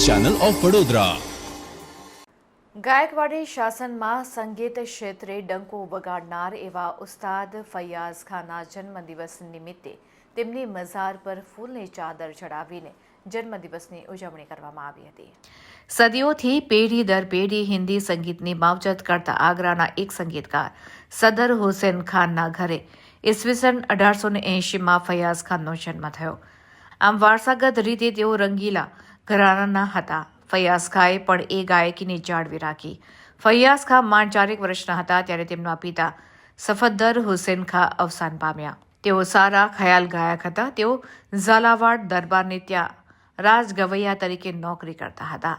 Channel of Vadodara. ગાયકવાડી શાસનમાં સંગીત ક્ષેત્રે ડંકો વગાડનાર એવા ઉસ્તાદ ફૈયાઝ ખાનના જન્મદિવસ નિમિત્તે તેમની મઝાર પર ફૂલની ચાદર ચડાવીને જન્મદિવસની ઉજવણી કરવામાં આવી હતી। સદીઓથી પેઢી દર પેઢી હિન્દી સંગીતની માવજત કરતા આગ્રાના એક સંગીતકાર સદર હુસેન ખાનના ઘરે ઈસવીસન 1880માં ફૈયાઝ ખાનનો જન્મ થયો। આમ વારસાગત રીતે તેઓ રંગીલા ઘરાનાના હતા। ફૈયાઝ ખાએ પણ એ ગાયકીને જાળવી રાખી। ફૈયાઝ ખા માંડ 4 વર્ષના હતા ત્યારે તેમના પિતા સફદર હુસેન ખા અવસાન પામ્યા। તેઓ સારા ખયાલ ગાયક હતા। તેઓ ઝાલાવાડ દરબારને ત્યાં રાજગવૈયા તરીકે નોકરી કરતા હતા।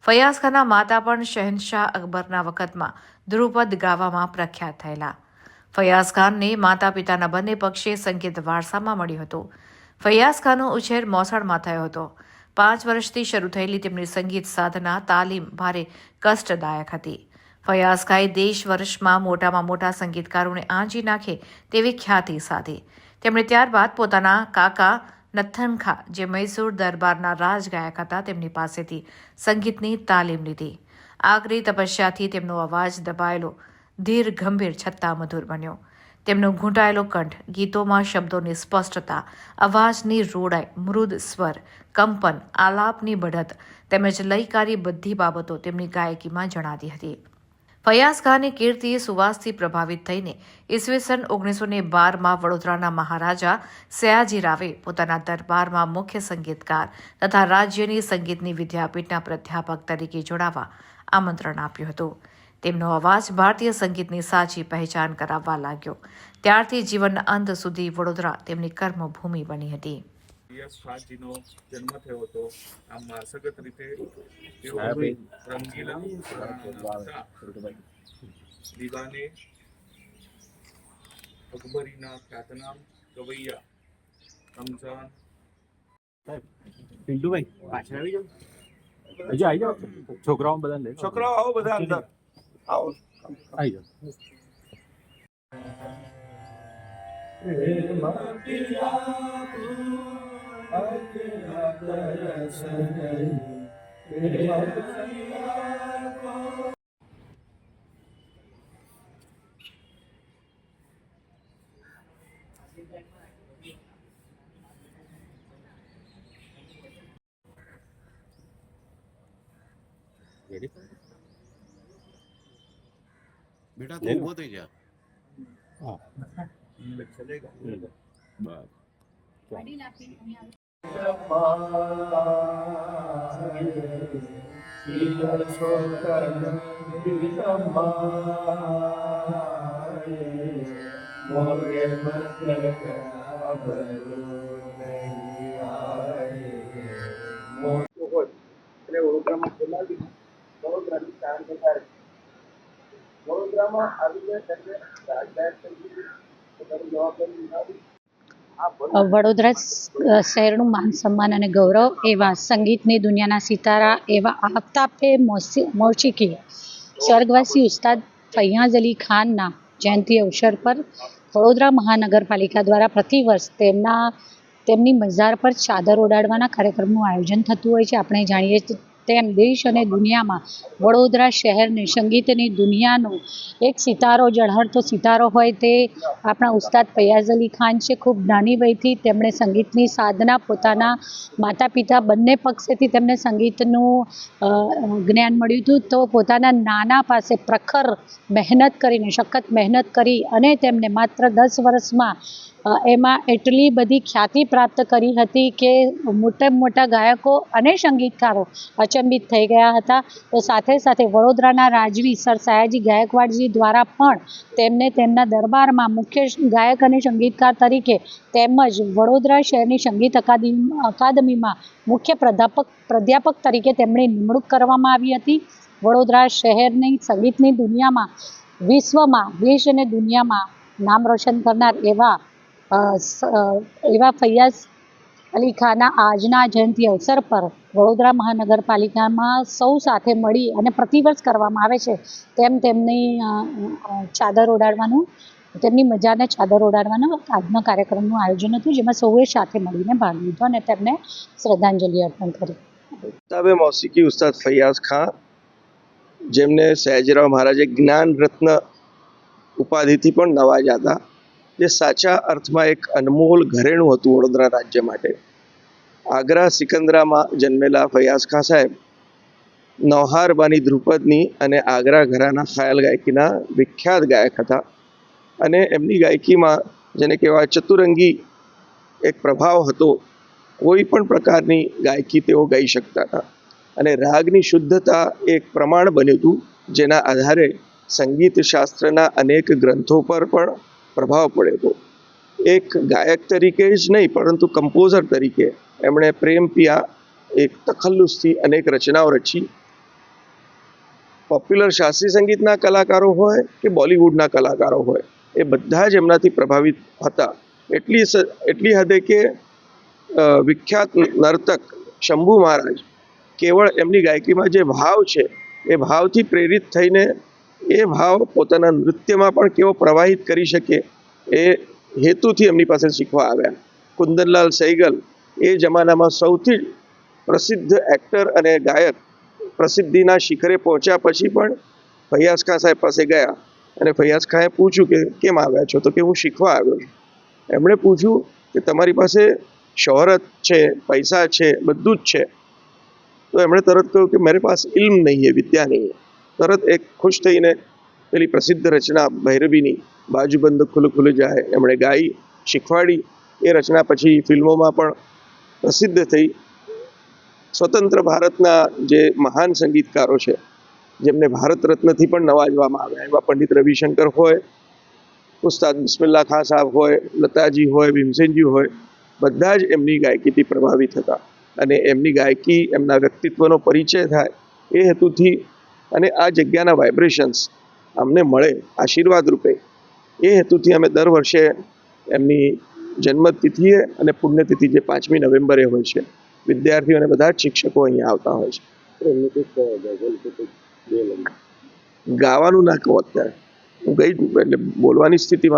ફૈયાઝ ખાના માતા પણ શહેનશાહ અકબરના વખતમાં ધ્રુપદ ગાવામાં પ્રખ્યાત થયેલા। ફૈયાઝ ખાનને માતા પિતાના બંને પક્ષે સંગીત વારસામાં મળ્યું હતું। ફૈયાઝ ખાનનો ઉછેર મોસાળમાં થયો હતો। 5 વર્ષથી શરૂ થયેલી તેમની સંગીત સાધના તાલીમ ભારે કષ્ટદાયક હતી। ફૈયાઝ ખાએ દેશ વર્ષમાં મોટામાં મોટા સંગીતકારોને આંજી નાખે તેવી ખ્યાતિ સાધી। તેમણે ત્યારબાદ પોતાના કાકા નથન ખા જે મૈસૂર દરબારના રાજગાયક હતા તેમની પાસેથી સંગીતની તાલીમ લીધી। આકરી તપસ્યાથી તેમનો અવાજ દબાયેલો ધીર ગંભીર છતાં મધુર બન્યો। તેમનો ઘૂંટાયેલો કંઠ ગીતોમાં શબ્દોની સ્પષ્ટતા અવાજની રોડાઈ મૃદ સ્વર કંપન આલાપની બઢત તેમજ લયકારી બધી બાબતો તેમની ગાયકીમાં જણાતી હતી। ફૈયાઝ ખાનની કીર્તિ સુવાસથી પ્રભાવિત થઈને ઈસવીસન 1912માં વડોદરાના મહારાજા સયાજી રાવે પોતાના દરબારમાં મુખ્ય સંગીતકાર તથા રાજ્યની સંગીતની વિદ્યાપીઠના પ્રાધ્યાપક તરીકે જોડાવા આમંત્રણ આપ્યું હતું। તેમનો અવાજ ભારતીય સંગીતની સાચી પહેચાન કરાવવા લાગ્યો। ત્યારથી જીવનના અંત સુધી વડોદરા તેમની કર્મભૂમિ બની હતી। ફૈયાઝ ખાનજીનો જન્મ થયો હતો। આમ વારસાગત રીતે તેઓ રંગીલા દીવાને અકબરીના ખ્યાતનામ ગવૈયા રમઝાન પિન્ટુભાઈ પાછળ આવી જાઓ, હજુ આવી જાઓ, છોકરાઓ બધા લે, છોકરાઓ આવો બધા અંદર આવો આવી જાઓ। बेटा तू उभो થઈ જા। હા ચલેગા બસ વડોદરામાં આવીને તેમને રાજગાયક સંગીત પોતાની જવાબદારી નિભાવી। વડોદરા શહેરનું માન સન્માન અને ગૌરવ એવા સંગીતની દુનિયાના સિતારા એવા આફતાબે મોસીકી સ્વર્ગવાસી ઉસ્તાદ ફૈયાઝ અલી ખાનના જયંતિ અવસર પર વડોદરા મહાનગરપાલિકા દ્વારા પ્રતિવર્ષ તેમની મઝાર પર ચાદર ઓડાડવાના કાર્યક્રમનું આયોજન થતું હોય છે। આપણે જાણીએ તેમ દેશ અને દુનિયામાં વડોદરા શહેરને સંગીતની દુનિયાનો એક સિતારો ઝળહળતો સિતારો હોય તે આપણા ઉસ્તાદ ફૈયાઝ અલી ખાન છે। ખૂબ નાની વયથી તેમણે સંગીતની સાધના પોતાના માતા પિતા બંને પક્ષેથી તેમને સંગીતનું જ્ઞાન મળ્યું હતું। તો પોતાના નાના પાસે પ્રખર મહેનત કરીને સખત મહેનત કરી અને તેમને માત્ર 10 વર્ષમાં એમાં એટલી બધી ખ્યાતિ પ્રાપ્ત કરી હતી કે મોટા ગાયકો અને સંગીતકારો અચંબિત થઈ ગયા હતા। તો સાથે સાથે વડોદરાના રાજવી સર સયાજી ગાયકવાડજી દ્વારા પણ તેમને તેમના દરબારમાં મુખ્ય ગાયક અને સંગીતકાર તરીકે તેમજ વડોદરા શહેરની સંગીત અકાદમીમાં મુખ્ય પ્રાધ્યાપક તરીકે તેમની નિમણૂક કરવામાં આવી હતી। વડોદરા શહેરની સંગીતની દુનિયામાં વિશ્વમાં દેશ અને દુનિયામાં નામ રોશન કરનાર એવા ફૈયાઝ અલી ખાનના આજના જયંતિ અવસર પર વડોદરા મહાનગરપાલિકામાં સૌ સાથે મળી અને પ્રતિવર્ષ કરવામાં આવે છે તેમ તેમની ચાદર ઓડાડવાનું તેમની મજાને ચાદર ઓડાડવાનો આજના કાર્યક્રમનું આયોજન હતું, જેમાં સૌએ સાથે મળીને ભાગ લીધો અને તેમને શ્રદ્ધાંજલિ અર્પણ કરી। किताबे मौसीकी उस्ताद फैयाज खां, જેમને સયાજીરાવ મહારાજે જ્ઞાન રત્ન ઉપાધિથી પણ નવાજ્યા હતા, જે સાચા અર્થમાં એક અનમોલ ઘરેણું હતું વડોદરા રાજ્ય માટે. આગ્રા સિકંદરામાં જન્મેલા ફૈયાઝ ખાં સાહેબ નૌહાર બાની ધ્રુપદની અને આગ્રા ઘરાના ખ્યાલ ગાયકીના વિખ્યાત ગાયક હતા. અને એમની ગાયકીમાં જેને કહેવાય ચતુરંગી એક પ્રભાવ હતો. કોઈ પણ પ્રકારની ગાયકી તેઓ ગાઈ શકતા હતા અને રાગની શુદ્ધતા એક પ્રમાણ બન્યું હતું, જેના આધારે સંગીત શાસ્ત્રના અનેક ગ્રંથો પર પણ પ્રભાવ પડ્યો હતો. એક ગાયક તરીકે જ નહીં પરંતુ કમ્પોઝર તરીકે એમણે પ્રેમ પિયા એક તખલ્લુસથી અનેક રચનાઓ રચી. પોપ્યુલર શાસ્ત્રીય સંગીતના કલાકારો હોય કે બોલિવૂડના કલાકારો હોય, એ બધા જ એમનાથી પ્રભાવિત હતા. એટલી હદે કે વિખ્યાત નર્તક શંભુ મહારાજ કેવળ એમની ગાયકીમાં જે ભાવ છે એ ભાવથી પ્રેરિત થઈને એ ભાવ પોતાના નૃત્યમાં પણ કેવો પ્રવાહિત કરી શકે એ હેતુથી એમની પાસે શીખવા આવ્યા. કુંદનલાલ સૈગલ એ જમાનામાં સૌથી પ્રસિદ્ધ એક્ટર અને ગાયક પ્રસિદ્ધિના શિખરે પહોંચ્યા પછી પણ ફૈયાઝ ખાં સાહેબ પાસે ગયા અને ફૈયાઝ ખાંએ પૂછ્યું કે કેમ આવ્યા છો? તો કે હું શીખવા આવ્યો છું. એમણે પૂછ્યું કે તમારી પાસે શોહરત છે, પૈસા છે, બધું જ છે, તો એમણે તરત કહ્યું કે મેરે પાસ ઇલ્મ નહીં હૈ, વિદ્યા નહીં હૈ. તરત એક ખુશ થઈને પેલી પ્રસિદ્ધ રચના ભૈરવીની બાજુબંધ ખુલ ખુલ જાય એમણે ગાઈ, શીખવાડી. એ રચના પછી ફિલ્મોમાં પણ પ્રસિદ્ધ થઈ. સ્વતંત્ર ભારતના જે મહાન સંગીતકારો છે જેમને ભારત રત્નથી પણ નવાજવામાં આવ્યા, એવા પંડિત રવિશંકર હોય, ઉસ્તાદ બિસ્મિલ્લા ખાં સાહેબ હોય, લતાજી હોય, ભીમસેનજી હોય, બધા જ એમની ગાયકીથી પ્રભાવિત હતા. અને એમની ગાયકી, એમના વ્યક્તિત્વનો પરિચય થાય એ હેતુથી અને આ જગ્યાના વાઇબ્રેશન્સ અમને મળે આશીર્વાદ રૂપે, એ હેતુથી અમે દર વર્ષે એમની જન્મતિથિએ અને પુણ્યતિથિ જે 5મી નવેમ્બરે હોય છે, વિદ્યાર્થીઓ અને બધા જ શિક્ષકો અહીંયા આવતા હોય છે. ગાવાનું ના કહો અત્યારે, હું ગઈ એટલે બોલવાની સ્થિતિમાં